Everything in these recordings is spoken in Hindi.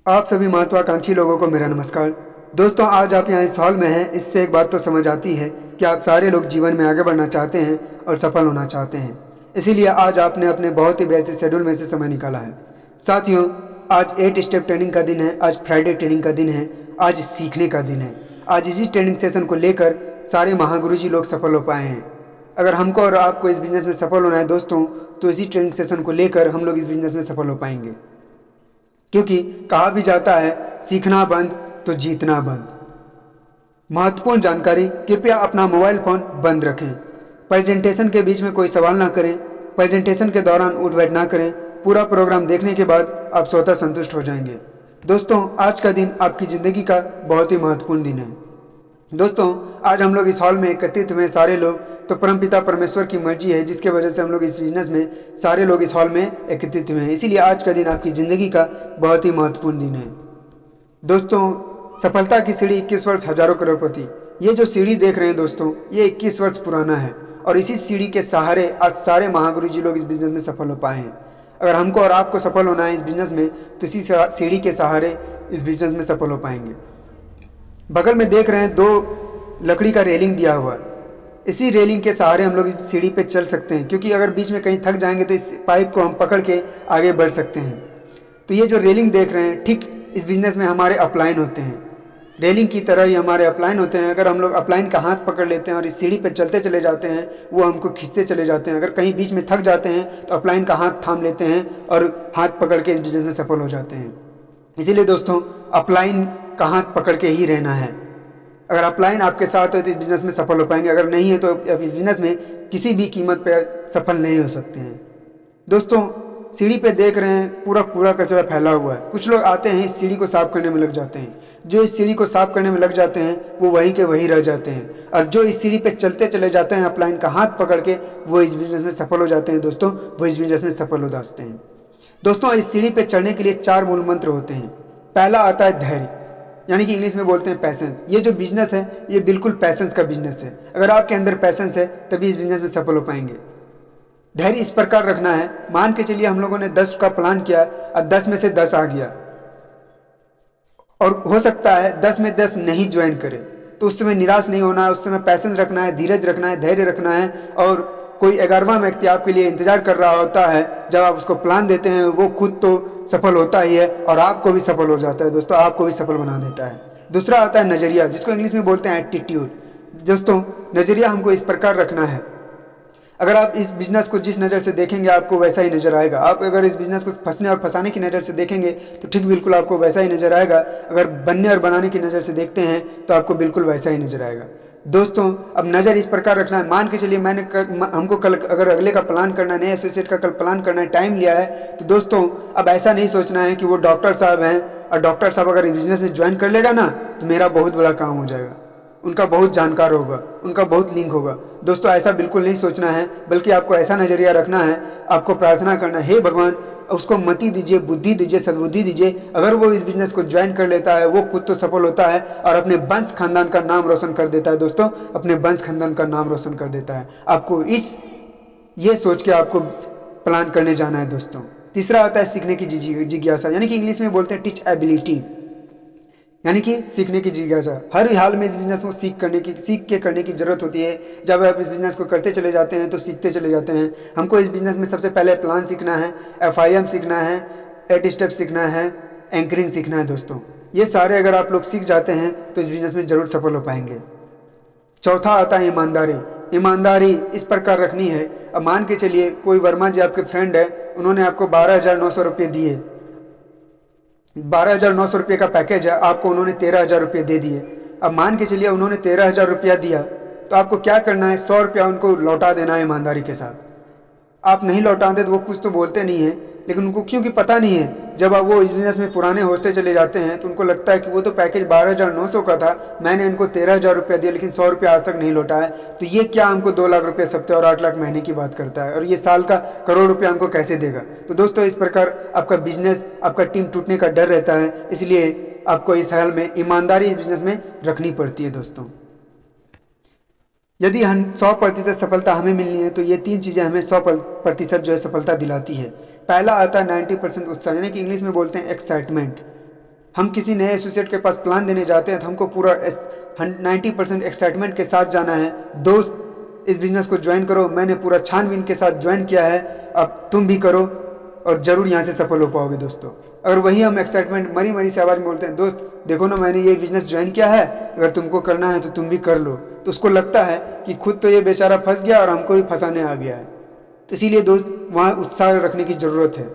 आप सभी महत्वाकांक्षी लोगों को मेरा नमस्कार। दोस्तों, आज आप यहाँ इस हॉल में हैं, इससे एक बात तो समझ आती है कि आप सारे लोग जीवन में आगे बढ़ना चाहते हैं और सफल होना चाहते हैं। इसीलिए आज आपने अपने बहुत ही व्यस्त शेड्यूल में से समय निकाला है। साथियों, आज 8 स्टेप ट्रेनिंग का दिन है, आज फ्राइडे ट्रेनिंग का दिन है, आज सीखने का दिन है। आज इसी ट्रेनिंग सेशन को लेकर सारे महागुरु जी लोग सफल हो पाए हैं। अगर हमको और आपको इस बिजनेस में सफल होना है दोस्तों, तो इसी ट्रेनिंग सेशन को लेकर हम लोग इस बिजनेस में सफल हो पाएंगे। क्योंकि कहा भी जाता है, सीखना बंद तो जीतना बंद। महत्वपूर्ण जानकारी, कृपया अपना मोबाइल फोन बंद रखें। प्रेजेंटेशन के बीच में कोई सवाल ना करें। प्रेजेंटेशन के दौरान उठ बैठ ना करें। पूरा प्रोग्राम देखने के बाद आप स्वतः संतुष्ट हो जाएंगे। दोस्तों, आज का दिन आपकी ज़िंदगी का बहुत ही महत्वपूर्ण दिन है। दोस्तों, आज हम लोग इस हॉल में एकत्रित हुए सारे लोग, तो परमपिता परमेश्वर की मर्जी है जिसके वजह से हम लोग इस बिजनेस में सारे लोग इस हॉल में एकत्रित हुए हैं। इसीलिए आज का दिन आपकी ज़िंदगी का बहुत ही महत्वपूर्ण दिन है। दोस्तों, सफलता की सीढ़ी 21 वर्ष हजारों करोड़पति। ये जो सीढ़ी देख रहे हैं दोस्तों, ये 21 वर्ष पुराना है और इसी सीढ़ी के सहारे आज सारे महागुरु जी लोग इस बिजनेस में सफल हो पाए हैं। अगर हमको और आपको सफल होना है इस बिजनेस में, तो इसी सीढ़ी के सहारे इस बिजनेस में सफल हो पाएंगे। बगल में देख रहे हैं 2 लकड़ी का रेलिंग दिया हुआ है। इसी रेलिंग के सहारे हम लोग इस सीढ़ी पे चल सकते हैं, क्योंकि अगर बीच में कहीं थक जाएंगे तो इस पाइप को हम पकड़ के आगे बढ़ सकते हैं। तो ये जो रेलिंग देख रहे हैं, ठीक इस बिजनेस में हमारे अपलाइन होते हैं। रेलिंग की तरह ही हमारे अपलाइन होते हैं। अगर हम लोग अपलाइन का हाथ पकड़ लेते हैं और इस सीढ़ी पर चलते चले जाते हैं, वो हमको खींचते चले जाते हैं। अगर कहीं बीच में थक जाते हैं तो अपलाइन का हाथ थाम लेते हैं और हाथ पकड़ के इस बिजनेस में सफल हो जाते हैं। इसीलिए दोस्तों, अपलाइन का हाथ पकड़ के ही रहना है। अगर अपलाइन आपके साथ हो तो इस बिजनेस में सफल हो पाएंगे, अगर नहीं है तो इस बिजनेस में किसी भी कीमत पर सफल नहीं हो सकते हैं। दोस्तों, सीढ़ी पे देख रहे हैं पूरा कूड़ा कचरा फैला हुआ है। कुछ लोग आते हैं, इस सीढ़ी को साफ करने में लग जाते हैं। जो इस सीढ़ी को साफ करने में लग जाते हैं वो वहीं के वहीं रह जाते हैं, और जो इस सीढ़ी पे चलते चले जाते हैं अपलाइन का हाथ पकड़ के, वो इस बिजनेस में सफल हो जाते हैं। दोस्तों, वो इस बिजनेस में सफल हो जाते हैं। दोस्तों, इस सीढ़ी पे चढ़ने के लिए 4 मूल मंत्र होते हैं। पहला आता है धैर्य, यानी कि इंग्लिश में बोलते हैं पैसेंस। ये जो बिजनेस है ये बिल्कुल पैसेंस का बिजनेस है। अगर आपके अंदर पैसेंस है तभी इस बिजनेस में सफल हो पाएंगे। धैर्य इस प्रकार रखना है, मान के चलिए हम लोगों ने 10 का प्लान किया और 10 में से 10 आ गया, और हो सकता है 10 में 10 नहीं ज्वाइन करे, तो उस समय निराश नहीं होना है। उस समय पैसेंस रखना है, धीरज रखना है, धैर्य रखना है। और कोई 11वां व्यक्ति आपके लिए इंतजार कर रहा होता है। जब आप उसको प्लान देते हैं, वो खुद तो सफल होता ही है और आपको भी सफल हो जाता है। दोस्तों, आपको भी सफल बना देता है। दूसरा आता है नजरिया, जिसको इंग्लिश में बोलते हैं एटीट्यूड। दोस्तों, नजरिया हमको इस प्रकार रखना है, अगर आप इस बिजनेस को जिस नज़र से देखेंगे आपको वैसा ही नजर आएगा। आप अगर इस बिजनेस को फंसने और फंसाने की नज़र से देखेंगे तो ठीक बिल्कुल आपको वैसा ही नजर आएगा। अगर बनने और बनाने की नज़र से देखते हैं तो आपको बिल्कुल वैसा ही नजर आएगा। दोस्तों, अब नज़र इस प्रकार रखना है, मान के चलिए हमको कल अगर अगले का प्लान करना है, नए एसोसिएट का कल प्लान करना है, टाइम लिया है, तो दोस्तों अब ऐसा नहीं सोचना है कि वो डॉक्टर साहब हैं और डॉक्टर साहब अगर बिजनेस में ज्वाइन कर लेगा ना तो मेरा बहुत बड़ा काम हो जाएगा, उनका बहुत जानकार होगा, उनका बहुत लिंक होगा। दोस्तों, ऐसा बिल्कुल नहीं सोचना है, बल्कि आपको ऐसा नजरिया रखना है। आपको प्रार्थना करना है, हे भगवान उसको मति दीजिए, बुद्धि दीजिए, सद्बुद्धि दीजिए। अगर वो इस बिजनेस को ज्वाइन कर लेता है, वो खुद तो सफल होता है और अपने वंश खानदान का नाम रोशन कर देता है। दोस्तों, अपने वंश खानदान का नाम रोशन कर देता है। आपको ये सोच के आपको प्लान करने जाना है। दोस्तों, तीसरा आता है सीखने की जिज्ञासा, यानी कि इंग्लिश में बोलते हैं टीच एबिलिटी, यानी कि सीखने की जिज्ञासा। हर हाल में इस बिजनेस को सीख के करने की जरूरत होती है। जब आप इस बिजनेस को करते चले जाते हैं तो सीखते चले जाते हैं। हमको इस बिजनेस में सबसे पहले प्लान सीखना है, FIM सीखना है, 8 स्टेप सीखना है, एंकरिंग सीखना है। दोस्तों, ये सारे अगर आप लोग सीख जाते हैं तो इस बिजनेस में जरूर सफल हो पाएंगे। चौथा आता है ईमानदारी। ईमानदारी इस प्रकार रखनी है, अब मान के चलिए कोई वर्मा जी आपके फ्रेंड है, उन्होंने आपको 12,900 रुपये दिए, 12,900 रुपये का पैकेज है, आपको उन्होंने 13,000 रुपये दे दिए। अब मान के चलिए उन्होंने 13,000 रुपया दिया, तो आपको क्या करना है, 100 रुपया उनको लौटा देना है ईमानदारी के साथ। आप नहीं लौटाते तो वो कुछ तो बोलते नहीं है, लेकिन उनको क्योंकि पता नहीं है, जब आप वो इस बिजनेस में पुराने होते चले जाते हैं तो उनको लगता है कि वो तो पैकेज 12,900 का था, मैंने इनको 13,000 रुपया दिया लेकिन 100 रुपया आज तक नहीं लौटा है, तो ये क्या हमको 2 लाख रुपये सप्ते और 8 लाख महीने की बात करता है, और ये साल का करोड़ रुपया हमको कैसे देगा। तो दोस्तों, इस प्रकार आपका बिजनेस, आपका टीम टूटने का डर रहता है, इसलिए आपको इस हाल में ईमानदारी इस बिजनेस में रखनी पड़ती है। दोस्तों, यदि हम 100% सफलता हमें मिलनी है तो ये 3 चीज़ें हमें 100% जो है सफलता दिलाती है। पहला आता है 90% उत्साह, यानी कि इंग्लिश में बोलते हैं एक्साइटमेंट। हम किसी नए एसोसिएट के पास प्लान देने जाते हैं तो हमको पूरा 90% एक्साइटमेंट के साथ जाना है। दोस्त इस बिजनेस को ज्वाइन करो, मैंने पूरा छानबीन के साथ ज्वाइन किया है, अब तुम भी करो और ज़रूर यहाँ से सफल हो पाओगे दोस्तों। अगर वही हम एक्साइटमेंट मरी मरी से आवाज़ में बोलते हैं, दोस्त देखो ना मैंने ये बिजनेस ज्वाइन किया है, अगर तुमको करना है तो तुम भी कर लो, तो उसको लगता है कि खुद तो ये बेचारा फंस गया और हमको भी फंसाने आ गया है। तो इसीलिए दोस्त वहाँ उत्साह रखने की ज़रूरत है।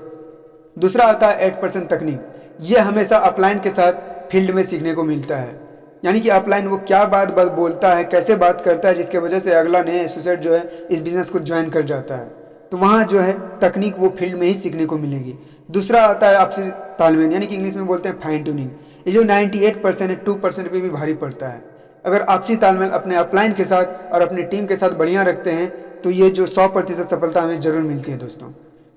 दूसरा आता है 8% तकनीक। ये हमेशा अपलाइन के साथ फील्ड में सीखने को मिलता है, यानी कि अपलाइन वो क्या बात बोलता है, कैसे बात करता है, जिसके वजह से अगला नया एसोसिएट जो है इस बिजनेस को ज्वाइन कर जाता है। तो वहाँ जो है तकनीक वो फील्ड में ही सीखने को मिलेगी। दूसरा आता है आपसी तालमेल, यानी कि इंग्लिश में बोलते हैं फाइन ट्यूनिंग। ये जो 98% है 2% पे भी भारी पड़ता है। अगर आपसी तालमेल अपने अपलाइन के साथ और अपनी टीम के साथ बढ़िया रखते हैं तो ये जो 100% सफलता हमें जरूर मिलती है दोस्तों।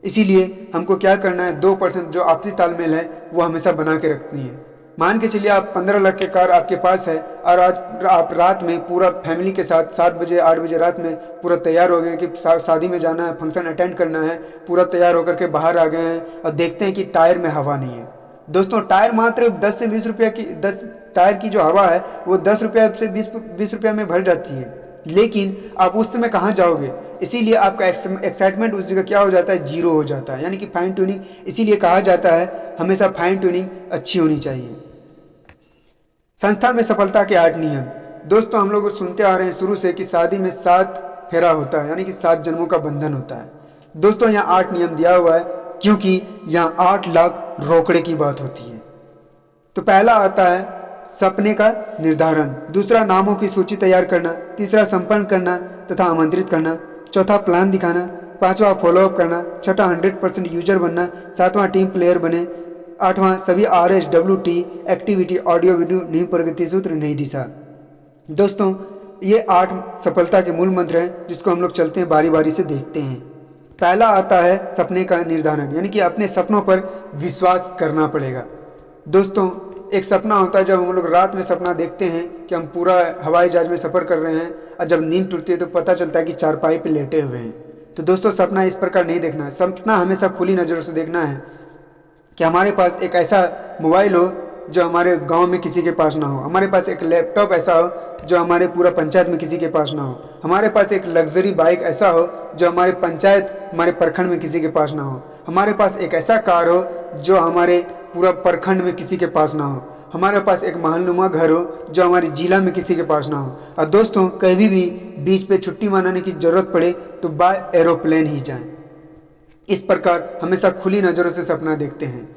इसीलिए हमको क्या करना है, 2% जो आपसी तालमेल है वो हमेशा बना के रखनी है। मान के चलिए आप 15 लाख के कार आपके पास है और आज आप रात में पूरा फैमिली के साथ 7 बजे 8 बजे रात में पूरा तैयार हो गए कि शादी में जाना है, फंक्शन अटेंड करना है, पूरा तैयार होकर के बाहर आ गए हैं और देखते हैं कि टायर में हवा नहीं है। दोस्तों टायर मात्र 10 से 20 रुपये की 10 टायर की जो हवा है वो 10 रुपये से 20 रुपये में भर जाती है, लेकिन आप उस समय कहाँ जाओगे। इसीलिए आपका एक्साइटमेंट उस जगह क्या हो जाता है, जीरो हो जाता है, यानी कि फाइन ट्यूनिंग। इसीलिए कहा जाता है हमेशा फाइन ट्यूनिंग अच्छी होनी चाहिए। संस्था में सफलता के 8 नियम। दोस्तों हम लोग सुनते आ रहे हैं शुरू से कि शादी में 7 फेरा होता है, यानी कि 7 जन्मों का बंधन होता है। दोस्तों यहाँ 8 नियम दिया हुआ है क्योंकि यहाँ 8 लाख रोकड़े की बात होती है। तो पहला आता है सपने का निर्धारण, दूसरा नामों की सूची तैयार करना, तीसरा संपन्न करना तथा आमंत्रित करना, चौथा प्लान दिखाना, पांचवा फॉलोअप करना, छठा 100% यूजर बनना, सातवां टीम प्लेयर बने, आठवां सभी RSWT एक्टिविटी ऑडियो वीडियो नींव प्रगति सूत्र नई दिशा। दोस्तों ये 8 सफलता के मूल मंत्र हैं जिसको हम लोग चलते हैं बारी बारी से देखते हैं। पहला आता है सपने का निर्धारण, यानी कि अपने सपनों पर विश्वास करना पड़ेगा। दोस्तों एक सपना होता है जब हम लोग रात में सपना देखते हैं कि हम पूरा हवाई जहाज में सफ़र कर रहे हैं और जब नींद टूटती है तो पता चलता है कि चारपाई पे लेटे हुए हैं। तो दोस्तों सपना इस प्रकार नहीं देखना है। सपना हमेशा खुली नज़रों से देखना है कि हमारे पास एक ऐसा मोबाइल हो जो हमारे गांव में किसी के पास ना हो, हमारे पास एक लैपटॉप ऐसा हो जो हमारे पूरा पंचायत में किसी के पास ना हो, हमारे पास एक लग्जरी बाइक ऐसा हो जो हमारे पंचायत हमारे प्रखंड में किसी के पास ना हो, हमारे पास एक ऐसा कार हो जो हमारे पूरा प्रखंड में किसी के पास ना हो, हमारे पास एक महलनुमा घर हो जो हमारे जिला में किसी के पास ना हो। और दोस्तों कभी भी बीच पे छुट्टी मनाने की जरूरत पड़े तो बाय एरोप्लेन ही जाएं। इस प्रकार हमेशा खुली नज़रों से सपना देखते हैं,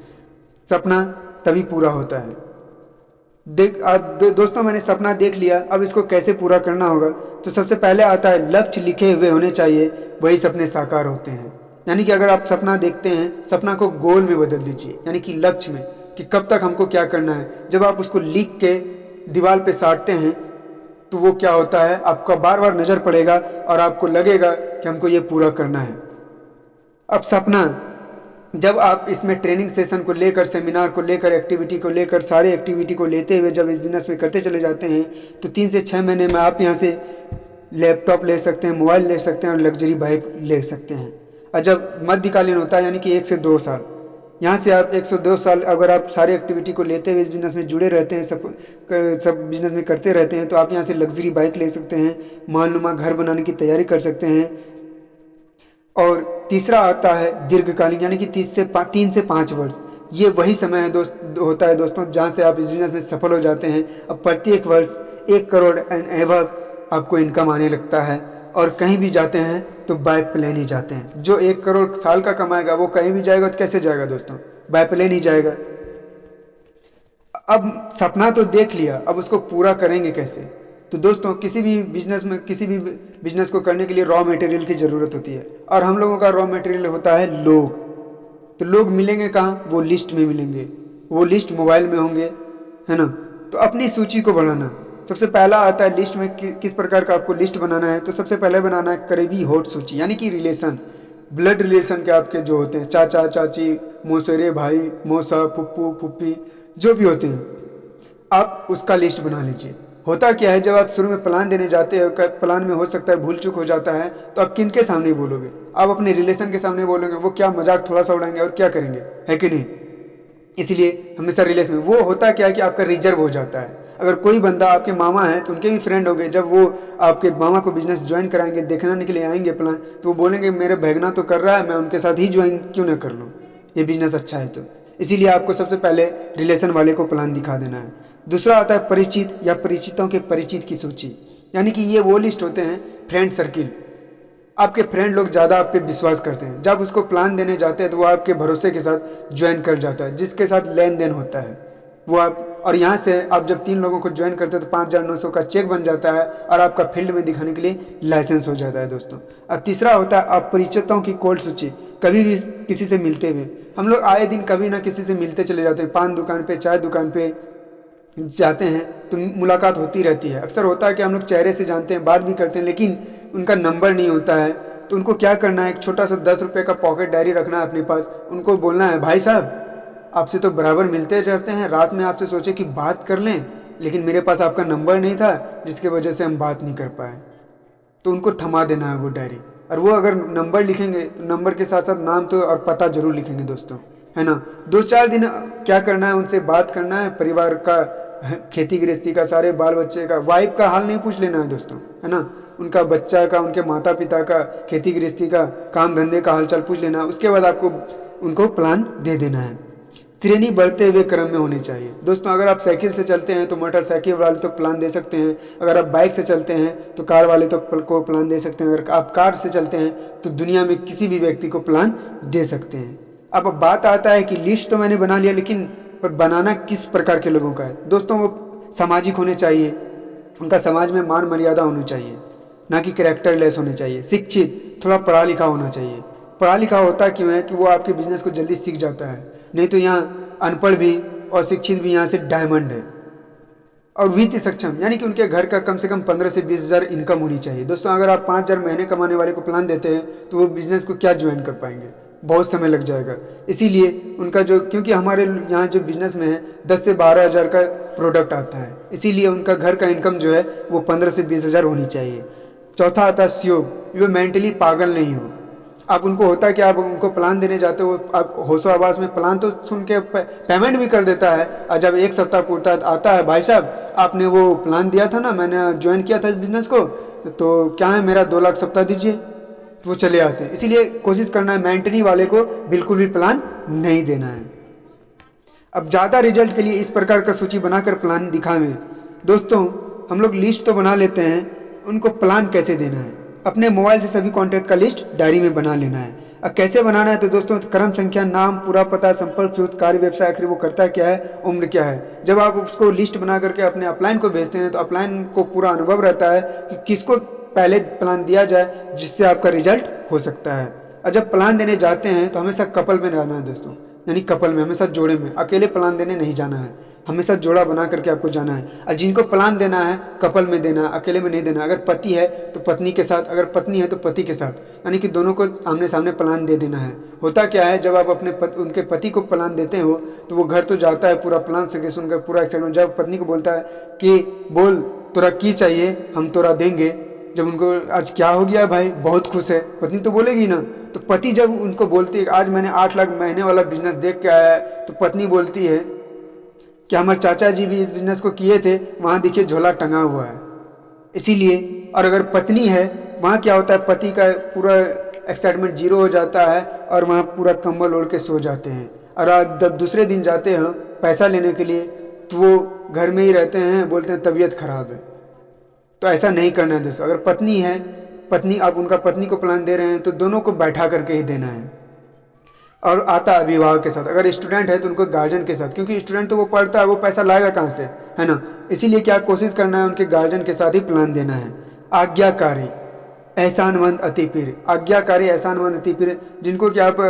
सपना तभी पूरा होता है। दोस्तों मैंने सपना देख लिया, अब इसको कैसे पूरा करना होगा। तो सबसे पहले आता है लक्ष्य लिखे हुए होने चाहिए, वही सपने साकार होते हैं। यानी कि अगर आप सपना देखते हैं, सपना को गोल में बदल दीजिए, यानी कि लक्ष्य में, कि कब तक हमको क्या करना है। जब आप उसको लिख के दीवार पे साटते हैं तो वो क्या होता है, आपका बार बार नज़र पड़ेगा और आपको लगेगा कि हमको ये पूरा करना है। अब सपना जब आप इसमें ट्रेनिंग सेशन को लेकर, सेमिनार को लेकर, एक्टिविटी को लेकर, सारे एक्टिविटी को लेते हुए जब इस बिजनेस में करते चले जाते हैं तो 3 से 6 महीने में आप यहाँ से लैपटॉप ले सकते हैं, मोबाइल ले सकते हैं और लग्जरी बाइक ले सकते हैं। और जब मध्यकालीन होता है यानी कि 1 से 2 साल, यहाँ से आप 1 से 2 साल अगर आप सारे एक्टिविटी को लेते हुए इस बिज़नेस में जुड़े रहते हैं, सब बिज़नेस में करते रहते हैं, तो आप यहाँ से लग्जरी बाइक ले सकते हैं, महलनुमा घर बनाने की तैयारी कर सकते हैं। और तीसरा आता है दीर्घकालीन, यानी कि 3 से 5 वर्ष। ये वही समय है होता है दोस्तों जहाँ से आप इस बिजनेस में सफल हो जाते हैं। अब प्रत्येक वर्ष 1 करोड़ एंड एबव आपको इनकम आने लगता है और कहीं भी जाते हैं तो बाय प्लेन ही जाते हैं। जो 1 करोड़ साल का कमाएगा वो कहीं भी जाएगा तो कैसे जाएगा दोस्तों, बाय प्लेन ही जाएगा। अब सपना तो देख लिया, अब उसको पूरा करेंगे कैसे। तो दोस्तों किसी भी बिजनेस को करने के लिए रॉ मटेरियल की ज़रूरत होती है और हम लोगों का रॉ मटेरियल होता है लोग। तो लोग मिलेंगे कहाँ, वो लिस्ट में मिलेंगे, वो लिस्ट मोबाइल में होंगे, है ना। तो अपनी सूची को बढ़ाना, सबसे पहला आता है लिस्ट में किस प्रकार का आपको लिस्ट बनाना है। तो सबसे पहले बनाना है करीबी होट सूची, यानी कि रिलेशन, ब्लड रिलेशन के आपके जो होते हैं, चाचा चाची, मौसेरे भाई, मौसा, फुप्पू फुप्पी, जो भी होते हैं, आप उसका लिस्ट बना लीजिए। होता क्या है, जब आप शुरू में प्लान देने जाते हैं, प्लान में हो सकता है भूल चूक हो जाता है, तो आप किन के सामने बोलोगे, आप अपने रिलेशन के सामने बोलोगे, वो क्या मजाक थोड़ा सा उड़ाएंगे और क्या करेंगे, है कि नहीं। इसलिए हमेशा रिलेशन में वो होता क्या है कि आपका रिजर्व हो जाता है। अगर कोई बंदा आपके मामा है तो उनके भी फ्रेंड हो गए, जब वो आपके मामा को बिजनेस ज्वाइन कराएंगे, देखने के लिए आएंगे प्लान, तो वो बोलेंगे मेरे भैगना तो कर रहा है, मैं उनके साथ ही ज्वाइन क्यों ना कर लूँ, ये बिजनेस अच्छा है। तो इसीलिए आपको सबसे पहले रिलेशन वाले को प्लान दिखा देना है। दूसरा आता है परिचित या परिचितों के परिचित की सूची, यानी कि ये वो लिस्ट होते हैं फ्रेंड सर्किल। आपके फ्रेंड लोग ज़्यादा आप पे विश्वास करते हैं, जब उसको प्लान देने जाते हैं तो वो आपके भरोसे के साथ ज्वाइन कर जाता है, जिसके साथ लेन देन होता है वो आप। और यहाँ से आप जब 3 लोगों को ज्वाइन करते हैं तो 5,900 का चेक बन जाता है और आपका फील्ड में दिखाने के लिए लाइसेंस हो जाता है दोस्तों। अब तीसरा होता है अपरिचितों की कोल्ड सूची। कभी भी किसी से मिलते हुए, हम लोग आए दिन कभी ना किसी से मिलते चले जाते हैं, पान दुकान पे, चाय दुकान पे जाते हैं तो मुलाकात होती रहती है। अक्सर होता है कि हम लोग चेहरे से जानते हैं, बात भी करते हैं, लेकिन उनका नंबर नहीं होता है। तो उनको क्या करना है, एक छोटा सा 10 रुपये का पॉकेट डायरी रखना है अपने पास। उनको बोलना है भाई साहब आपसे तो बराबर मिलते रहते हैं, रात में आपसे सोचे कि बात कर लें, लेकिन मेरे पास आपका नंबर नहीं था जिसकी वजह से हम बात नहीं कर पाए। तो उनको थमा देना है वो डायरी, और वो अगर नंबर लिखेंगे तो नंबर के साथ साथ नाम तो और पता जरूर लिखेंगे दोस्तों, है ना। 2-4 दिन क्या करना है, उनसे बात करना है, परिवार का, खेती गृहस्थी का, सारे बाल बच्चे का, वाइफ का हाल नहीं पूछ लेना है दोस्तों, है ना। उनका बच्चा का, उनके माता पिता का, खेती गृहस्थी का, काम धंधे का हालचाल पूछ लेना है। उसके बाद आपको उनको प्लान दे देना है। श्रेणी बढ़ते हुए क्रम में होनी चाहिए दोस्तों। अगर आप साइकिल से चलते हैं तो मोटरसाइकिल वाले तो प्लान दे सकते हैं, अगर आप बाइक से चलते हैं तो कार वाले तो को प्लान दे सकते हैं, अगर आप कार से चलते हैं तो दुनिया में किसी भी व्यक्ति को प्लान दे सकते हैं। अब बात आता है कि लिस्ट तो मैंने बना लिया, लेकिन पर बनाना किस प्रकार के लोगों का है दोस्तों। वो सामाजिक होने चाहिए, उनका समाज में मान मर्यादा होनी चाहिए, ना कि कैरेक्टरलेस होने चाहिए। शिक्षित, थोड़ा पढ़ा लिखा होना चाहिए। पढ़ा लिखा होता क्यों है कि वो आपके बिजनेस को जल्दी सीख जाता है, नहीं तो यहाँ अनपढ़ भी और शिक्षित भी यहाँ से डायमंड है। और वित्त सक्षम, यानी कि उनके घर का कम से कम 15 से 20 हज़ार इनकम होनी चाहिए दोस्तों। अगर आप 5,000 महीने कमाने वाले को प्लान देते हैं तो वो बिजनेस को क्या ज्वाइन कर पाएंगे, बहुत समय लग जाएगा। इसीलिए उनका जो, क्योंकि हमारे यहाँ जो बिजनेस में है 10 से 12 हज़ार का प्रोडक्ट आता है, इसीलिए उनका घर का इनकम जो है वो 15 से 20 हज़ार होनी चाहिए। चौथा आता है सुयोग, वो मेंटली पागल नहीं हो। आप उनको होता है कि आप उनको प्लान देने जाते हो, आप होशो आवास में प्लान तो सुन के पेमेंट भी कर देता है, और जब 1 सप्ताह पूर्ता आता है, भाई साहब आपने वो प्लान दिया था ना, मैंने ज्वाइन किया था इस बिजनेस को, तो क्या है मेरा 2 लाख सप्ताह दीजिए, तो वो चले आते हैं। इसीलिए कोशिश करना है मेंटली वाले को बिल्कुल भी प्लान नहीं देना है। अब ज़्यादा रिजल्ट के लिए इस प्रकार का सूची बनाकर प्लान दिखावें दोस्तों। हम लोग लिस्ट तो बना लेते हैं, उनको प्लान कैसे देना है, अपने मोबाइल से सभी कॉन्टैक्ट का लिस्ट डायरी में बना लेना है। अब कैसे बनाना है तो दोस्तों, क्रम संख्या, नाम, पूरा पता, संपर्क सूत्र, कार्य, व्यवसाय, आखिर वो करता क्या है, उम्र क्या है। जब आप उसको लिस्ट बना करके अपने अपलाइन को भेजते हैं तो अपलाइन को पूरा अनुभव रहता है कि किसको पहले प्लान दिया जाए जिससे आपका रिजल्ट हो सकता है। और जब प्लान देने जाते हैं तो हमेशा कपल में रहना है दोस्तों, यानी कपल में, हमेशा जोड़े में। अकेले प्लान देने नहीं जाना है, हमेशा जोड़ा बना करके आपको जाना है। और जिनको प्लान देना है कपल में देना है, अकेले में नहीं देना। अगर पति है तो पत्नी के साथ, अगर पत्नी है तो पति के साथ, यानी कि दोनों को आमने सामने प्लान दे देना है। होता क्या है, जब आप अपने उनके पति को प्लान देते हो तो वो घर तो जाता है पूरा प्लान से सुनकर, पूरा एक्साइटमेंट। जब पत्नी को बोलता है कि बोल तोरा की चाहिए, हम तोरा देंगे, जब उनको आज क्या हो गया भाई, बहुत खुश है, पत्नी तो बोलेगी ना। तो पति जब उनको बोलती है आज मैंने 8 लाख महीने वाला बिजनेस देख के आया है, तो पत्नी बोलती है कि हमारे चाचा जी भी इस बिजनेस को किए थे, वहाँ देखिए झोला टंगा हुआ है। इसीलिए, और अगर पत्नी है वहाँ क्या होता है, पति का पूरा एक्साइटमेंट जीरो हो जाता है और वहाँ पूरा कंबल ओढ़ के सो जाते हैं। और आप जब दूसरे दिन जाते हो पैसा लेने के लिए तो वो घर में ही रहते हैं, बोलते हैं तबीयत खराब है। तो ऐसा नहीं करना है दोस्तों। अगर पत्नी है, पत्नी, आप उनका पत्नी को प्लान दे रहे हैं तो दोनों को बैठा करके ही देना है। और आता है अभिभावक के साथ, अगर स्टूडेंट है तो उनको गार्जियन के साथ, क्योंकि स्टूडेंट तो वो पढ़ता है, वो पैसा लाएगा कहाँ से, है ना। इसीलिए क्या कोशिश करना है, उनके गार्जियन के साथ ही प्लान देना है। आज्ञाकारी, एहसानमंद, अतिप्रिय। आज्ञाकारी, एहसानमंद, अतिप्रिय, जिनको कि आप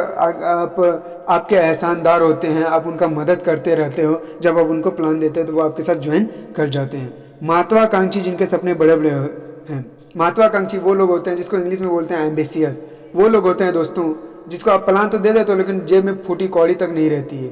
आपके एहसानदार होते हैं, आप उनका मदद करते रहते हो, जब आप उनको प्लान देते हैं तो वो आपके साथ ज्वाइन कर जाते हैं। महत्वाकांक्षी, जिनके सपने बड़े बड़े हैं। महत्वाकांक्षी वो लोग होते हैं जिसको इंग्लिश में बोलते हैं एम्बिशियस। वो लोग होते हैं दोस्तों जिसको आप प्लान तो दे देते हो लेकिन जेब में फूटी कौड़ी तक नहीं रहती है,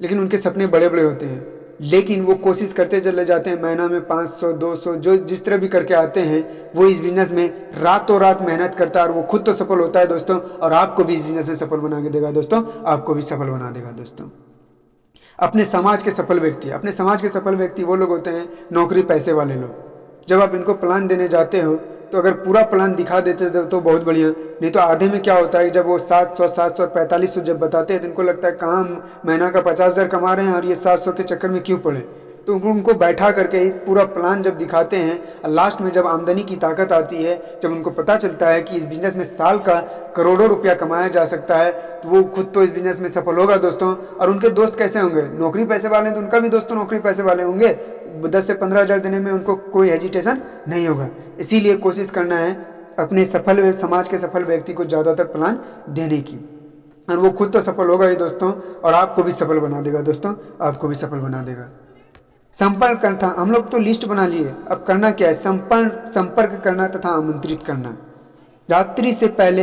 लेकिन उनके सपने बड़े बड़े होते हैं। लेकिन वो कोशिश करते चले जाते हैं, महीना में 500 200 जो जिस तरह भी करके आते हैं, वो इस बिजनेस में रातों रात मेहनत करता है और वो खुद तो सफल होता है दोस्तों, और आपको भी इस बिजनेस में सफल बना के देगा दोस्तों, आपको भी सफल बना देगा दोस्तों। अपने समाज के सफल व्यक्ति वो लोग होते हैं नौकरी पैसे वाले लोग। जब आप इनको प्लान देने जाते हो तो अगर पूरा प्लान दिखा देते तो बहुत बढ़िया, नहीं तो आधे में क्या होता है जब वो 700 4500 जब बताते हैं तो इनको लगता है कहाँ हम महीना का 50,000 कमा रहे हैं और ये 700 के चक्कर में क्यों पड़े। तो उनको बैठा करके पूरा प्लान जब दिखाते हैं और लास्ट में जब आमदनी की ताकत आती है, जब उनको पता चलता है कि इस बिजनेस में साल का करोड़ों रुपया कमाया जा सकता है, तो वो खुद तो इस बिजनेस में सफल होगा दोस्तों। और उनके दोस्त कैसे होंगे, नौकरी पैसे वाले हैं तो उनका भी दोस्त तो नौकरी पैसे वाले होंगे, 10 से 15,000 देने में उनको कोई हेजिटेशन नहीं होगा। इसीलिए कोशिश करना है अपने समाज के सफल व्यक्ति को ज़्यादातर प्लान देने की, और वो खुद तो सफल होगा ही दोस्तों, और आपको भी सफल बना देगा दोस्तों, आपको भी सफल बना देगा। संपर्क करना, हम लोग तो लिस्ट बना लिए, अब करना क्या है, संपर्क करना तथा आमंत्रित करना। रात्रि से पहले,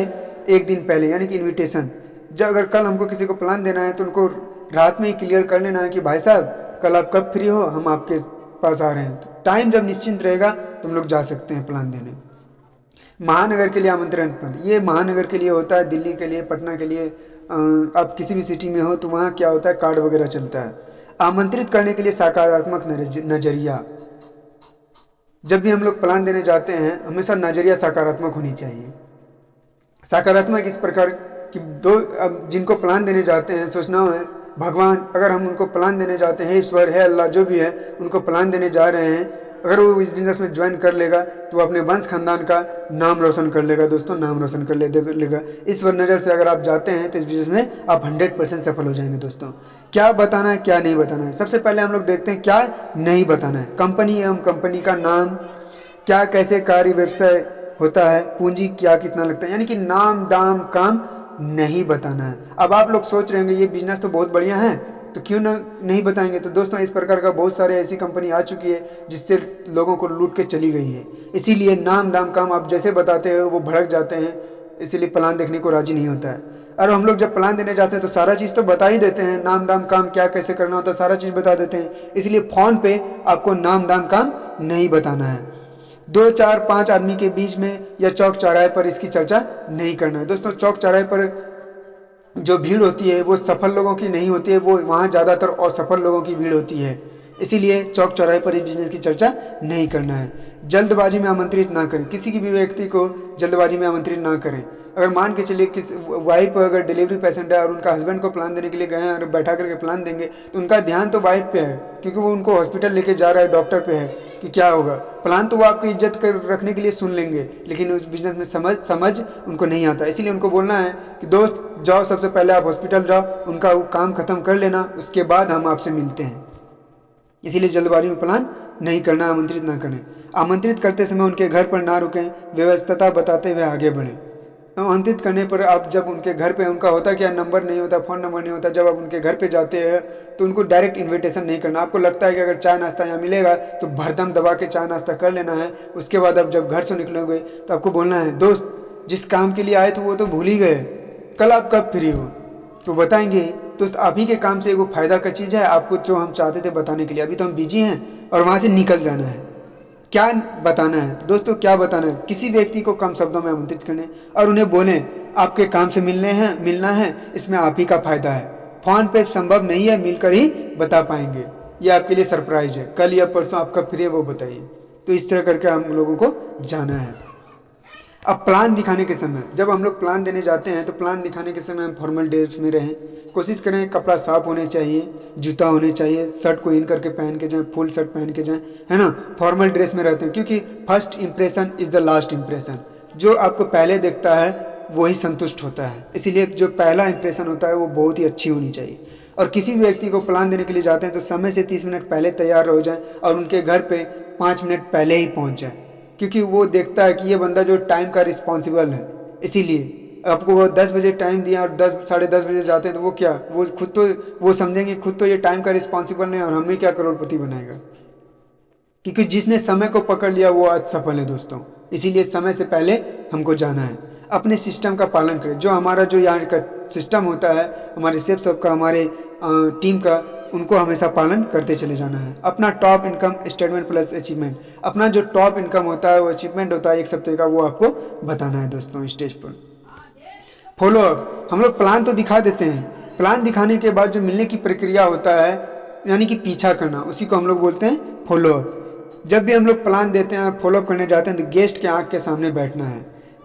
एक दिन पहले, यानी कि इनविटेशन। जब अगर कल हमको किसी को प्लान देना है तो उनको रात में ही क्लियर कर लेना है कि भाई साहब कल आप कब फ्री हो, हम आपके पास आ रहे हैं। तो टाइम जब निश्चिंत रहेगा तो हम लोग जा सकते हैं प्लान देने। महानगर के लिए आमंत्रण पत्र, ये महानगर के लिए होता है, दिल्ली के लिए, पटना के लिए, आप किसी भी सिटी में हो तो वहाँ क्या होता है, कार्ड वगैरह चलता है। आमंत्रित करने के लिए सकारात्मक नजरिया। जब भी हम लोग प्लान देने जाते हैं हमेशा नजरिया सकारात्मक होनी चाहिए। सकारात्मक इस प्रकार कि अब जिनको प्लान देने जाते हैं सोचना है भगवान, अगर हम उनको प्लान देने जाते हैं, ईश्वर है, अल्लाह जो भी है, उनको प्लान देने जा रहे हैं, अगर वो इस बिजनेस में ज्वाइन कर लेगा तो वो अपने वंश खानदान का नाम रोशन कर लेगा दोस्तों, नाम रोशन कर लेगा। इस नज़र से अगर आप जाते हैं तो इस बिजनेस में आप 100% सफल हो जाएंगे दोस्तों। क्या बताना है, क्या नहीं बताना है, सबसे पहले हम लोग देखते हैं क्या नहीं बताना है। कंपनी एवं कंपनी का नाम, क्या कैसे कार्य व्यवसाय होता है, पूंजी क्या कितना लगता है, यानी कि नाम दाम काम नहीं बताना है। अब आप लोग सोच रहे होंगे ये बिजनेस तो बहुत बढ़िया है तो क्यों नहीं बताएंगे। तो दोस्तों इस प्रकार का बहुत सारे ऐसी कंपनी आ चुकी है जिससे लोगों को लूट के चली गई है। इसीलिए नाम दाम काम आप जैसे बताते हो वो भड़क जाते हैं, इसीलिए प्लान देखने को राजी नहीं होता है। और हम लोग जब प्लान देने जाते हैं तो सारा चीज़ तो बता ही देते हैं, नाम दाम काम क्या कैसे करना होता है सारा चीज़ बता देते हैं। इसलिए फ़ोन पे आपको नाम दाम काम नहीं बताना है। 2 4 5 आदमी के बीच में या चौक चौराहे पर इसकी चर्चा नहीं करना है दोस्तों। चौक चौराहे पर जो भीड़ होती है वो सफल लोगों की नहीं होती है, वो वहाँ ज़्यादातर असफल लोगों की भीड़ होती है। इसीलिए चौक चौराहे पर इस बिजनेस की चर्चा नहीं करना है। जल्दबाजी में आमंत्रित ना करें, किसी की भी व्यक्ति को जल्दबाजी में आमंत्रित ना करें। अगर मान के चलिए किस वाइफ अगर डिलीवरी पेशेंट है और उनका हस्बैंड को प्लान देने के लिए गए हैं और बैठा करके प्लान देंगे तो उनका ध्यान तो वाइफ पे है, क्योंकि वो उनको हॉस्पिटल लेके जा रहा है, डॉक्टर पे है कि क्या होगा। प्लान तो वो आपकी इज्जत कर रखने के लिए सुन लेंगे, लेकिन उस बिजनेस में समझ उनको नहीं आता। इसीलिए उनको बोलना है कि दोस्त जाओ, सबसे पहले आप हॉस्पिटल जाओ, उनका काम खत्म कर लेना, उसके बाद हम आपसे मिलते हैं। इसीलिए जल्दबाजी में प्लान नहीं करना, आमंत्रित ना करें। आमंत्रित करते समय उनके घर पर ना रुकें, व्यवस्था बताते हुए आगे बढ़ें। आमंत्रित करने पर आप जब उनके घर पे, उनका होता क्या, नंबर नहीं होता, फ़ोन नंबर नहीं होता, जब आप उनके घर पे जाते हैं तो उनको डायरेक्ट इन्विटेशन नहीं करना। आपको लगता है कि अगर चाय नाश्ता यहाँ मिलेगा तो भरदम दबा के चाय नाश्ता कर लेना है। उसके बाद अब जब घर से निकलोगे तो आपको बोलना है दोस्त जिस काम के लिए आए थे वो तो भूल ही गए, कल आप कब फ्री हो, तो बताएंगे। तो आप ही के काम से वो फायदा का चीज़ है, आपको जो हम चाहते थे बताने के लिए। अभी तो हम बिजी हैं और वहाँ से निकल जाना है। क्या बताना है दोस्तों, क्या बताना है, किसी व्यक्ति को कम शब्दों में आमंत्रित करने और उन्हें बोलें आपके काम से मिलना है, इसमें आप ही का फायदा है। फोन पे संभव नहीं है, मिलकर ही बता पाएंगे, ये आपके लिए सरप्राइज है, कल या परसों आप कब फ्री है वो बताइए। तो इस तरह करके हम लोगों को जाना है। अब प्लान दिखाने के समय, जब हम लोग प्लान देने जाते हैं तो प्लान दिखाने के समय हम फॉर्मल ड्रेस में रहें। कोशिश करें कपड़ा साफ होने चाहिए, जूता होने चाहिए, शर्ट को इन करके पहन के जाएं, फुल शर्ट पहन के जाएं, है ना। फॉर्मल ड्रेस में रहते हैं क्योंकि first impression is the last impression. जो आपको पहले देखता है वही संतुष्ट होता है, इसीलिए जो पहला इंप्रेशन होता है वो बहुत ही अच्छी होनी चाहिए। और किसी भी व्यक्ति को प्लान देने के लिए जाते हैं तो समय से 30 मिनट पहले तैयार हो जाएं और उनके घर पे 5 मिनट पहले ही पहुंच जाएं, क्योंकि वो देखता है कि ये बंदा जो टाइम का रिस्पॉन्सिबल है। इसीलिए आपको वो 10 बजे टाइम दिया और 10 साढ़े 10 बजे जाते हैं तो वो क्या, वो खुद तो वो समझेंगे खुद तो ये टाइम का रिस्पॉन्सिबल नहीं और हमें क्या करोड़पति बनाएगा। क्योंकि जिसने समय को पकड़ लिया वो आज सफल है दोस्तों। इसीलिए समय से पहले हमको जाना है। अपने सिस्टम का पालन करें, जो हमारा जो यहाँ का सिस्टम होता है, हमारे सेफ सबका, हमारे टीम का, उनको हमेशा पालन करते चले जाना है। अपना top income statement plus achievement, अपना जो टॉप इनकम होता है वो अचीवमेंट होता है 1 सप्ताह का, वो आपको बताना है दोस्तों स्टेज पर। फॉलो अप, हम लोग प्लान तो दिखा देते हैं प्लान दिखाने के बाद जो मिलने की प्रक्रिया होता है यानी कि पीछा करना, उसी को हम लोग बोलते हैं फॉलोअप। जब भी हम लोग प्लान देते हैं, फॉलोअप करने जाते हैं, तो गेस्ट के आंख के सामने बैठना है।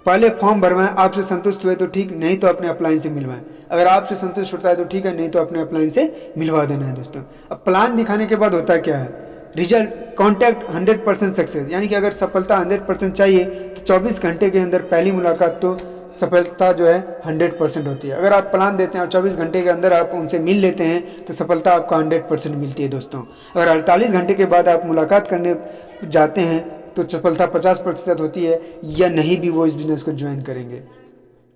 पहले फॉर्म भरवाएं, आपसे संतुष्ट हुए तो ठीक, नहीं तो अपने अपलाइन से मिलवाएं। अगर आपसे संतुष्ट होता है तो ठीक है, नहीं तो अपने अपलाइन से मिलवा देना है दोस्तों। अब प्लान दिखाने के बाद होता क्या है, रिजल्ट कॉन्टैक्ट 100% सक्सेस, यानी कि अगर सफलता 100% चाहिए तो 24 घंटे के अंदर पहली मुलाकात तो सफलता जो है 100% होती है। अगर आप प्लान देते हैं और 24 घंटे के अंदर आप उनसे मिल लेते हैं तो सफलता आपको 100% मिलती है दोस्तों। अगर 48 घंटे के बाद आप मुलाकात करने जाते हैं तो सफलता 50% होती है, या नहीं भी वो इस बिजनेस को ज्वाइन करेंगे।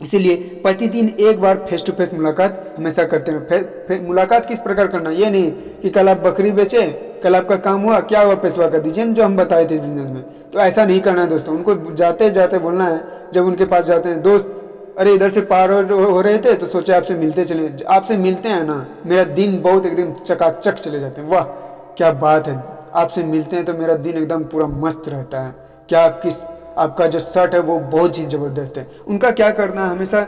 इसीलिए प्रतिदिन एक बार फेस टू फेस मुलाकात हमेशा करते हैं। मुलाकात किस प्रकार करना, ये नहीं कि कल आप बकरी बेचे, कल आपका काम हुआ, क्या हुआ पेशवा कर दीजिए, जो हम बताए थे इस बिजनेस में, तो ऐसा नहीं करना है दोस्तों। उनको जाते जाते बोलना है, जब उनके पास जाते हैं, दोस्त अरे इधर से पार हो रहे थे तो सोचे आपसे मिलते चले, आपसे मिलते हैं ना मेरा दिन बहुत एकदम चकाचक चले जाते हैं। वाह क्या बात है, आपसे मिलते हैं तो मेरा दिन एकदम पूरा मस्त रहता है। क्या आपका जो शर्ट है वो बहुत ही ज़बरदस्त है। उनका क्या करना है, हमेशा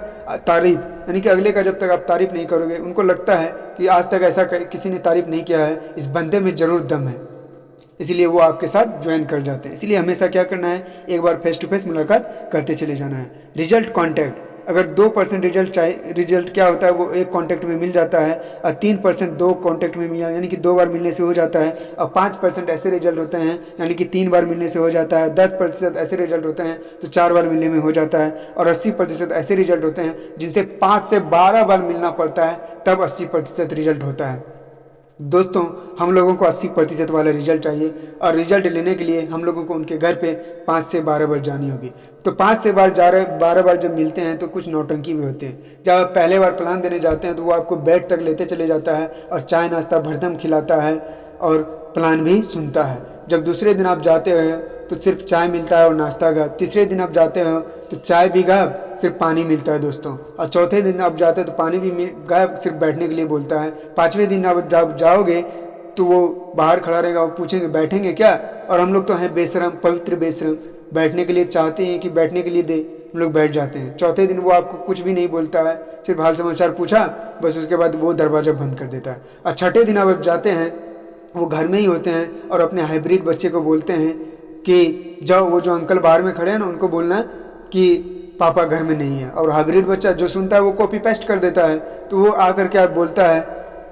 तारीफ, यानी कि अगले का जब तक आप तारीफ नहीं करोगे, उनको लगता है कि आज तक ऐसा किसी ने तारीफ नहीं किया है, इस बंदे में ज़रूर दम है, इसलिए वो आपके साथ ज्वाइन कर जाते हैं। इसलिए हमेशा क्या करना है, एक बार फेस टू फेस मुलाकात करते चले जाना है। रिजल्ट कॉन्टैक्ट, अगर 2% रिजल्ट चाहिए, रिजल्ट क्या होता है, वो एक कॉन्टैक्ट में मिल जाता है, और 3% 2 कॉन्टैक्ट में मिला, यानी कि 2 बार मिलने से हो जाता है, और 5% ऐसे रिजल्ट होते हैं यानी कि 3 बार मिलने से हो जाता है, 10% ऐसे रिजल्ट होते हैं तो 4 बार मिलने में हो जाता है, और 80% ऐसे रिजल्ट होते हैं जिनसे 5 से 12 बार मिलना पड़ता है, तब 80% रिजल्ट होता है। दोस्तों हम लोगों को 80% वाला रिजल्ट चाहिए, और रिजल्ट लेने के लिए हम लोगों को उनके घर पे 5 से 12 बार जानी होगी। तो 5 से 12 बार जब मिलते हैं तो कुछ नौटंकी भी होते हैं। जब आप पहले बार प्लान देने जाते हैं तो वो आपको बेड तक लेते चले जाता है, और चाय नाश्ता भरदम खिलाता है, और प्लान भी सुनता है। जब दूसरे दिन आप जाते हैं तो सिर्फ चाय मिलता है और नाश्ता गायब। तीसरे दिन आप जाते हो तो चाय भी गायब, सिर्फ पानी मिलता है दोस्तों। और चौथे दिन आप जाते हैं तो पानी भी गायब, सिर्फ बैठने के लिए बोलता है। 5वें दिन आप जब जाओगे तो वो बाहर खड़ा रहेगा, वो पूछेंगे बैठेंगे क्या, और हम लोग तो हैं बेशरम, पवित्र बेशरम, बैठने के लिए चाहते हैं कि बैठने के लिए दे, हम लोग बैठ जाते हैं। चौथे दिन वो आपको कुछ भी नहीं बोलता है, सिर्फ हाल समाचार पूछा बस, उसके बाद वो दरवाज़ा बंद कर देता है। और छठे दिन आप जाते हैं, वो घर में ही होते हैं और अपने हाइब्रिड बच्चे को बोलते हैं कि जाओ, वो जो अंकल बाहर में खड़े हैं ना, उनको बोलना है कि पापा घर में नहीं है। और हाइब्रिड बच्चा जो सुनता है वो कॉपी पेस्ट कर देता है, तो वो आकर के आप बोलता है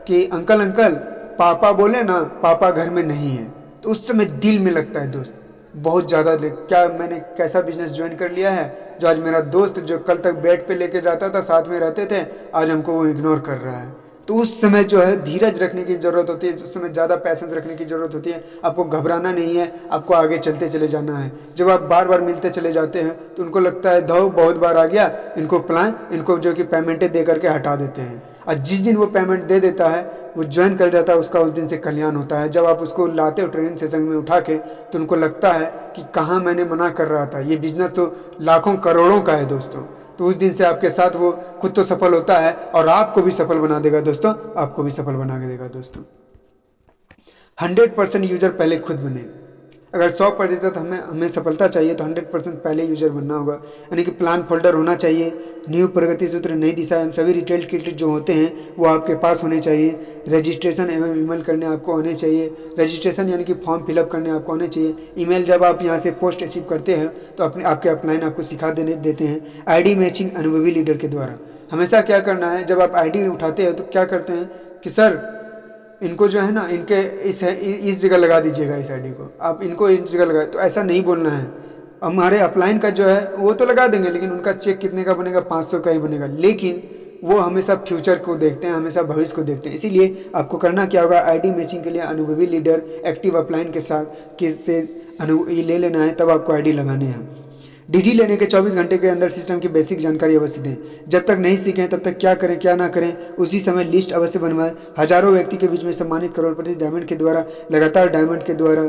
कि अंकल अंकल पापा बोले ना, पापा घर में नहीं है। तो उस समय दिल में लगता है दोस्त बहुत ज़्यादा, क्या मैंने कैसा बिजनेस ज्वाइन कर लिया है, जो आज मेरा दोस्त जो कल तक बेड पे लेके जाता था, साथ में रहते थे, आज हमको वो इग्नोर कर रहा है। तो उस समय जो है धीरज रखने की ज़रूरत होती है, उस समय ज़्यादा पैसेंस रखने की ज़रूरत होती है। आपको घबराना नहीं है, आपको आगे चलते चले जाना है। जब आप बार बार मिलते चले जाते हैं तो उनको लगता है धो बहुत बार आ गया, इनको जो कि पेमेंटें दे करके हटा देते हैं। और जिस दिन वो पेमेंट दे देता है, वो ज्वाइन कर जाता है, उसका उस दिन से कल्याण होता है। जब आप उसको लाते हो ट्रेनिंग सेशन में उठा के, तो उनको लगता है कि कहाँ मैंने मना कर रहा था, ये बिजनेस तो लाखों करोड़ों का है दोस्तों। तो उस दिन से आपके साथ वो खुद तो सफल होता है और आपको भी सफल बना देगा दोस्तों, आपको भी सफल बना के देगा दोस्तों। 100% यूजर पहले खुद बने। अगर 100% हमें सफलता चाहिए तो 100% पहले यूजर बनना होगा, यानी कि प्लान फोल्डर होना चाहिए, न्यू प्रगति सूत्र, नई दिशा एवं सभी रिटेल किट जो होते हैं वो आपके पास होने चाहिए। रजिस्ट्रेशन एवं ईमेल करने आपको आने चाहिए। रजिस्ट्रेशन यानी कि फॉर्म फिलअप करने आपको आने चाहिए। ईमेल जब आप यहाँ से पोस्ट रिसीव करते हैं तो आपके अपलाइन आपको सिखा देते हैं। आईडी मैचिंग अनुभवी लीडर के द्वारा। हमेशा क्या करना है, जब आप आईडी उठाते हैं तो क्या करते हैं कि सर इनको जो है ना, इनके इस जगह लगा दीजिएगा, इस आईडी को आप इनको इस जगह लगा, तो ऐसा नहीं बोलना है। हमारे अपलाइन का जो है वो तो लगा देंगे, लेकिन उनका चेक कितने का बनेगा, 500 का ही बनेगा। लेकिन वो हमेशा फ्यूचर को देखते हैं, हमेशा भविष्य को देखते हैं। इसीलिए आपको करना क्या होगा, आईडी मैचिंग के लिए अनुभवी लीडर एक्टिव अपलाइन के साथ किससे ले लेना है, तब आपको आईडी लगाने हैं। डीडी लेने के 24 घंटे के अंदर सिस्टम की बेसिक जानकारी अवश्य दें। जब तक नहीं सीखें तब तक क्या करें क्या ना करें, उसी समय लिस्ट अवश्य बनवाएं। हजारों व्यक्ति के बीच में सम्मानित करोड़पति डायमंड के द्वारा, लगातार डायमंड के द्वारा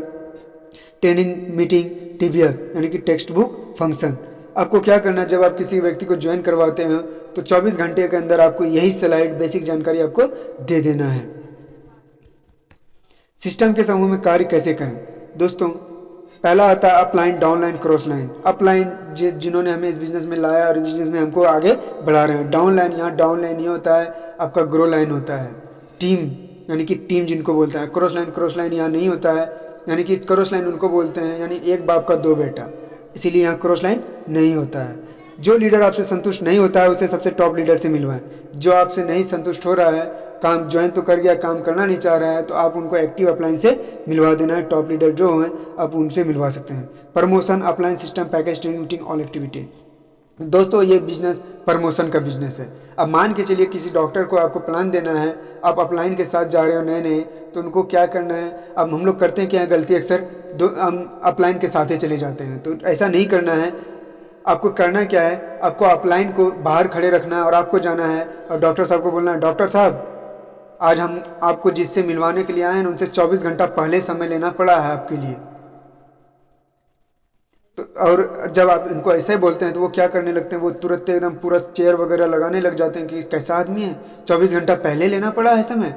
ट्रेनिंग मीटिंग टीवीआर यानी कि टेक्स्ट बुक फंक्शन। आपको क्या करना है, जब आप किसी व्यक्ति को ज्वाइन करवाते हैं तो 24 घंटे के अंदर आपको यही स्लाइड बेसिक जानकारी आपको दे देना है। सिस्टम के समूह में कार्य कैसे करें दोस्तों, पहला आता है upline, downline, cross line. Upline जिन्होंने हमें इस बिजनेस में लाया और बिजनेस में हमको आगे बढ़ा रहे हैं। डाउनलाइन, यहाँ डाउनलाइन ये होता है आपका ग्रो लाइन होता है, टीम यानी कि टीम जिनको बोलते हैं। क्रॉस लाइन यहाँ नहीं होता है, यानी कि क्रॉस लाइन उनको बोलते हैं यानी एक बाप का दो बेटा, इसीलिए यहाँ क्रॉस लाइन नहीं होता है। जो लीडर आपसे संतुष्ट नहीं होता है उसे सबसे टॉप लीडर से मिलवाएं। जो आपसे नहीं संतुष्ट हो रहा है, काम ज्वाइन तो कर गया, काम करना नहीं चाह रहा है, तो आप उनको एक्टिव अपलाइन से मिलवा देना है। टॉप लीडर जो हैं आप उनसे मिलवा सकते हैं। Promotion, upline system, package, training, meeting, all activity. दोस्तों ये बिजनेस प्रमोशन का बिजनेस है। अब मान के चलिए किसी डॉक्टर को आपको प्लान देना है, आप अपलाइन के साथ जा रहे हो नए नए, तो उनको क्या करना है। अब हम लोग करते हैं क्या गलती, अक्सर हम अपलाइन के साथ ही चले जाते हैं, तो ऐसा नहीं करना है। आपको करना क्या है, आपको अपलाइन को बाहर खड़े रखना है और आपको जाना है और डॉक्टर साहब को बोलना है, डॉक्टर साहब आज हम आपको जिससे मिलवाने के लिए आए हैं उनसे 24 घंटा पहले समय लेना पड़ा है आपके लिए। तो और जब आप इनको ऐसे बोलते हैं तो वो क्या करने लगते हैं, वो तुरंत एकदम पूरा चेयर वगैरह लगाने लग जाते हैं कि कैसा आदमी है, 24 घंटा पहले लेना पड़ा है समय।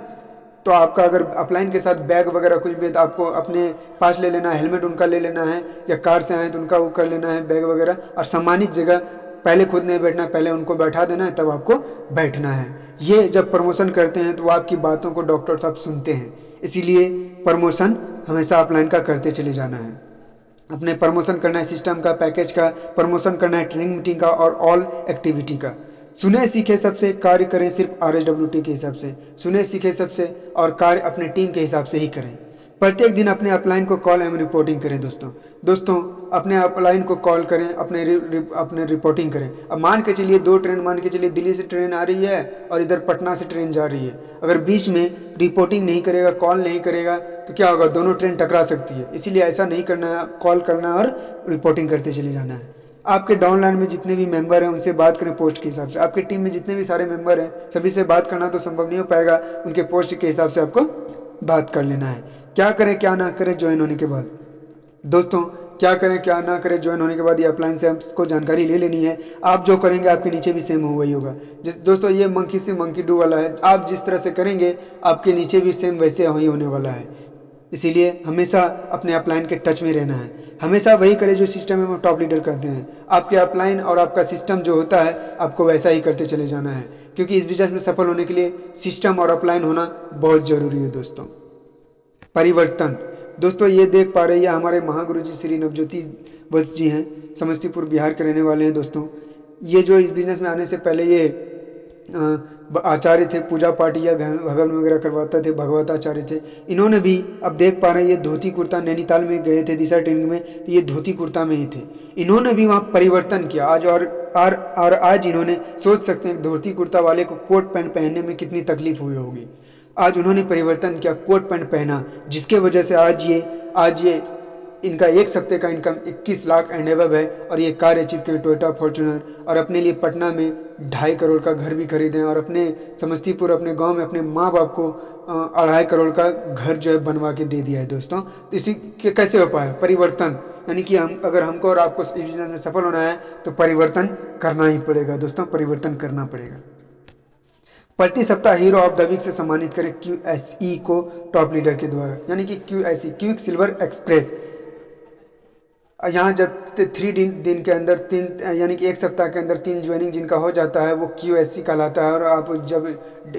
तो आपका अगर अपलाइन के साथ बैग वगैरह कुछ भी, तो आपको अपने पास ले लेना है, हेलमेट उनका ले लेना है, या कार से आए तो उनका वो कर लेना है बैग वगैरह, और सम्मानित जगह पहले खुद नहीं बैठना, पहले उनको बैठा देना है, तब आपको बैठना है। ये जब प्रमोशन करते हैं तो वो आपकी बातों को डॉक्टर साहब सुनते हैं, इसीलिए प्रमोशन हमेशा अपलाइन का करते चले जाना है। अपने प्रमोशन करना है सिस्टम का, पैकेज का, प्रमोशन करना है ट्रेनिंग मीटिंग का और ऑल एक्टिविटी का। सुने सीखे सबसे, कार्य करें सिर्फ RSWT के हिसाब से। सुने सीखे सबसे और कार्य अपने टीम के हिसाब से ही करें। प्रत्येक दिन अपने अपलाइन को कॉल एवं रिपोर्टिंग करें। दोस्तों अपने अपलाइन को कॉल करें, अपने रिपोर्टिंग करें। अब मान के चलिए 2 ट्रेन, मान के चलिए दिल्ली से ट्रेन आ रही है और इधर पटना से ट्रेन जा रही है। अगर बीच में रिपोर्टिंग नहीं करेगा, कॉल नहीं करेगा, तो क्या होगा, दोनों ट्रेन टकरा सकती है। इसीलिए ऐसा नहीं करना है, कॉल करना और रिपोर्टिंग करते चले जाना है। आपके डाउनलाइन में जितने भी मेंबर हैं उनसे बात करें पोस्ट के हिसाब से। आपकी टीम में जितने भी सारे मेंबर हैं सभी से बात करना तो संभव नहीं हो पाएगा, उनके पोस्ट के हिसाब से आपको बात कर लेना है। क्या करें क्या ना करें ज्वाइन होने के बाद। दोस्तों क्या करें क्या ना करें ज्वाइन होने के बाद, ये अपलाइन से आपको जानकारी ले लेनी है। आप जो करेंगे आपके नीचे भी सेम हुआ ही होगा। दोस्तों ये मंकी से मंकी डू वाला है, आप जिस तरह से करेंगे आपके नीचे भी सेम वैसे ही होने वाला है। इसीलिए हमेशा अपने अपलाइन के टच में रहना है, हमेशा वही करें जो सिस्टम में टॉप लीडर करते हैं। आपके अपलाइन और आपका सिस्टम जो होता है आपको वैसा ही करते चले जाना है, क्योंकि इस बिजनेस में सफल होने के लिए सिस्टम और अपलाइन होना बहुत जरूरी है। दोस्तों परिवर्तन, दोस्तों ये देख पा रहे हैं हमारे महागुरु जी श्री नवज्योति वत्स जी हैं, समस्तीपुर बिहार के रहने वाले हैं। दोस्तों ये जो इस बिजनेस में आने से पहले ये आचार्य थे, पूजा पाठ या भगवान वगैरह करवाते थे, भगवताचार्य थे। इन्होंने भी अब देख पा रहे हैं ये धोती कुर्ता, नैनीताल में गए थे दिशा ट्रेनिंग में, तो ये धोती कुर्ता में ही थे। इन्होंने भी वहाँ परिवर्तन किया आज, और आज इन्होंने सोच सकते हैं धोती कुर्ता वाले को कोट पैंट पहनने में कितनी तकलीफ हुई होगी। आज उन्होंने परिवर्तन किया, कोट पैंट पहना, जिसके वजह से आज ये इनका एक हफ्ते का इनकम 21 लाख एंड एबव है, और ये कार अचीव किए टोयोटा फॉर्च्यूनर, और अपने लिए पटना में 2.5 करोड़ का घर भी खरीदे, और अपने समस्तीपुर अपने गांव में अपने माँ बाप को 2.5 करोड़ का घर जो है बनवा के दे दिया है। दोस्तों तो इसी के कैसे हो पाया परिवर्तन, यानी कि अगर हमको और आपको इस बिजनेस में सफल होना है तो परिवर्तन करना ही पड़ेगा। दोस्तों परिवर्तन करना पड़ेगा। प्रति सप्ताह हीरो ऑफ द वीक से सम्मानित करें QSE को टॉप लीडर के द्वारा, यानी कि QSE क्विक सिल्वर एक्सप्रेस। यहाँ जब 3 दिन के अंदर 3 यानी कि 1 सप्ताह के अंदर 3 ज्वाइनिंग जिनका हो जाता है वो QSE कहलाता है। और आप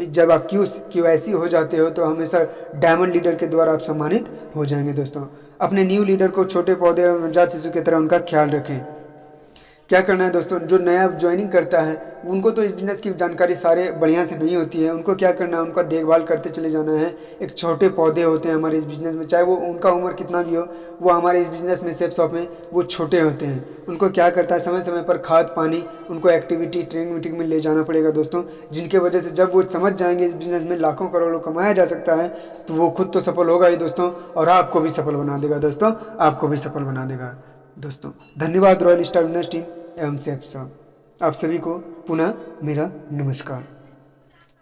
जब आप QSE हो जाते हो तो हमेशा डायमंड लीडर के द्वारा आप सम्मानित हो जाएंगे। दोस्तों अपने न्यू लीडर को छोटे पौधे और नवजात शिशु की तरह उनका ख्याल रखें। क्या करना है दोस्तों, जो नया ज्वाइनिंग करता है उनको तो इस बिजनेस की जानकारी सारे बढ़िया से नहीं होती है। उनको क्या करना है, उनका देखभाल करते चले जाना है। एक छोटे पौधे होते हैं हमारे इस बिजनेस में, चाहे वो उनका उम्र कितना भी हो, वो हमारे इस बिजनेस में सेफ शॉप में वो छोटे होते हैं। उनको क्या करता है, समय समय पर खाद पानी, उनको एक्टिविटी ट्रेनिंग मीटिंग में ले जाना पड़ेगा। दोस्तों जिनके वजह से जब वो समझ जाएंगे इस बिजनेस में लाखों करोड़ों कमाया जा सकता है, तो वो खुद तो सफल होगा ही दोस्तों, और आपको भी सफल बना देगा। दोस्तों आपको भी सफल बना देगा। दोस्तों धन्यवाद रॉयल स्टार बिजनेस टीम एवं सेफ शॉप। आप सभी को पुनः मेरा नमस्कार।